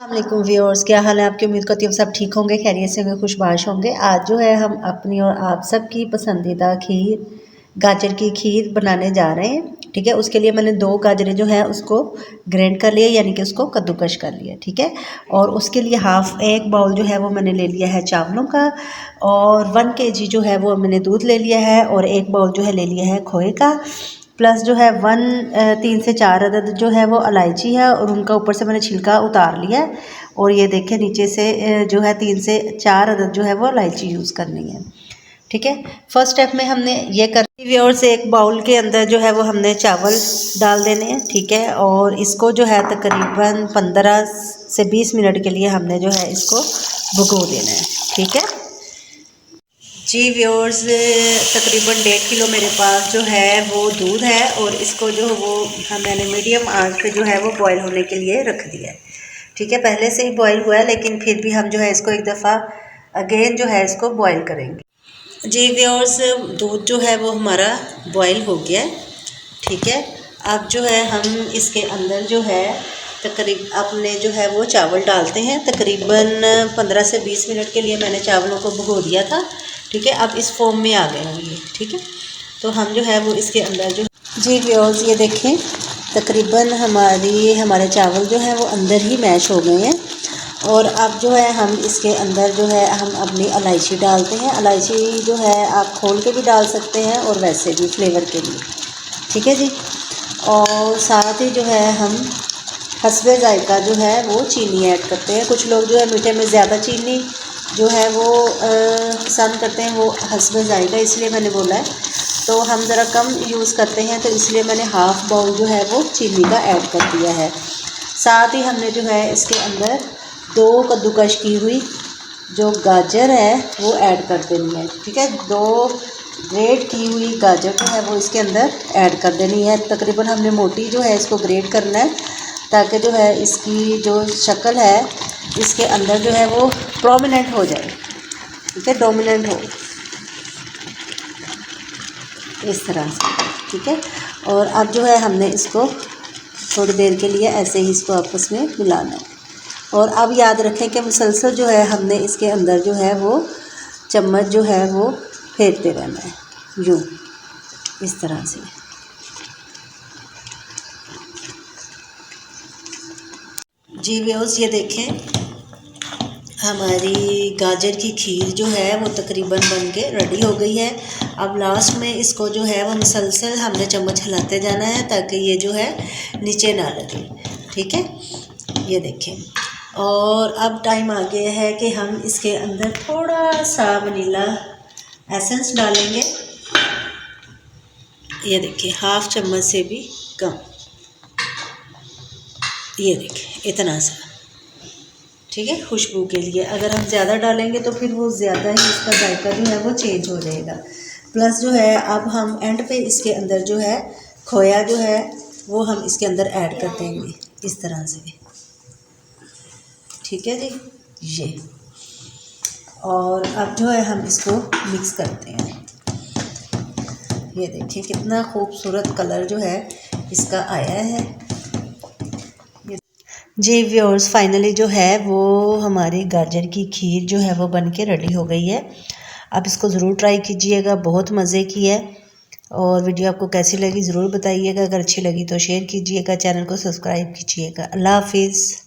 अस्सलामुअलैकुम व्यूअर्स, क्या हाल है आपकी। उम्मीद करती हूँ सब ठीक होंगे, खैरियत से होंगे, खुशबाश होंगे। आज जो है हम अपनी और आप सबकी पसंदीदा खीर, गाजर की खीर बनाने जा रहे हैं। ठीक है, उसके लिए मैंने 2 गाजरें जो है उसको ग्राइंड कर लिया, यानी कि उसको कद्दूकश कर लिया। ठीक है, और उसके लिए एक बाउल जो है वो मैंने ले लिया है चावलों का, और 1 kg जो है वो मैंने दूध ले लिया है, और 1 बाउल जो है ले लिया है खोए का। प्लस जो है 3 से 4 अदद जो है वो इलायची है, और उनका ऊपर से मैंने छिलका उतार लिया है। और ये देखें नीचे से जो है 3 से 4 अदद जो है वो इलायची यूज़ करनी है। ठीक है, फर्स्ट स्टेप में हमने ये करनी और से 1 बाउल के अंदर जो है वो हमने चावल डाल देने हैं। ठीक है, और इसको जो है तकरीबन 15 से 20 मिनट के लिए हमने जो है इसको भिगो देना है। ठीक है जी व्यूअर्स, तकरीबन 1.5 किलो मेरे पास जो है वो दूध है, और इसको जो वो मैंने मीडियम आंच पे जो है वो बॉईल होने के लिए रख दिया है। ठीक है, पहले से ही बॉईल हुआ है, लेकिन फिर भी हम जो है इसको एक दफ़ा अगेन जो है इसको बॉईल करेंगे। जी व्यूअर्स, दूध जो है वो हमारा बॉईल हो गया है। ठीक है, अब जो है हम इसके अंदर जो है अपने जो है वो चावल डालते हैं। तकरीबन 15 से 20 मिनट के लिए मैंने चावलों को भिगो दिया था। ठीक है, अब इस फॉर्म में आ गए होंगे। ठीक है, तो हम जो है वो इसके अंदर जो जी व्यूअर्स, ये देखें तकरीबन हमारे चावल जो है वो अंदर ही मैश हो गए हैं। और अब जो है हम इसके अंदर जो है हम अपनी इलायची डालते हैं। इलायची जो है आप खोल के भी डाल सकते हैं, और वैसे भी फ्लेवर के लिए। ठीक है जी, और साथ ही जो है हम हस्बे जायका जो है वो चीनी ऐड करते हैं। कुछ लोग जो है मीठे में ज़्यादा चीनी जो है वो पसंद करते हैं, वो हस्बे जायका इसलिए मैंने बोला है। तो हम ज़रा कम यूज़ करते हैं, तो इसलिए मैंने हाफ़ बाउल जो है वो चीनी का ऐड कर दिया है। साथ ही हमने जो है इसके अंदर 2 कद्दूकश की हुई जो गाजर है वो ऐड कर देनी है। ठीक है, 2 ग्रेट की हुई गाजर जो है वो इसके अंदर ऐड कर देनी है। तकरीबन हमने मोटी जो है इसको ग्रेट करना है, ताकि जो है इसकी जो शक्ल है इसके अंदर जो है वो प्रोमिनेंट हो जाए। ठीक है, डोमिनेंट हो इस तरह से। ठीक है, और अब जो है हमने इसको थोड़ी देर के लिए ऐसे ही इसको आपस में मिलाना है। और अब याद रखें कि मुसलसल जो है हमने इसके अंदर जो है वो चम्मच जो है वो फेरते रहना है, यूँ इस तरह से। जी व्यूअर्स, ये देखें हमारी गाजर की खीर जो है वो तकरीबन बन के रेडी हो गई है। अब लास्ट में इसको जो है वो मुसलसल हमने चम्मच हिलाते जाना है, ताकि ये जो है नीचे ना लगे। ठीक है, ये देखें। और अब टाइम आ गया है कि हम इसके अंदर थोड़ा सा वनीला एसेंस डालेंगे। ये देखिए, हाफ़ चम्मच से भी कम, ये देखिए इतना सा। ठीक है, खुशबू के लिए। अगर हम ज़्यादा डालेंगे तो फिर वो ज़्यादा ही इसका जायका जो है वो चेंज हो जाएगा। प्लस जो है अब हम एंड पे इसके अंदर जो है खोया जो है वो हम इसके अंदर ऐड कर देंगे इस तरह से। ठीक है जी, ये। और अब जो है हम इसको मिक्स करते हैं। ये देखिए कितना खूबसूरत कलर जो है इसका आया है। जी व्यूअर्स, फाइनली जो है वो हमारी गाजर की खीर जो है वो बन के रेडी हो गई है। आप इसको ज़रूर ट्राई कीजिएगा, बहुत मज़े की है। और वीडियो आपको कैसी लगी ज़रूर बताइएगा। अगर अच्छी लगी तो शेयर कीजिएगा, चैनल को सब्सक्राइब कीजिएगा। अल्लाह हाफिज़।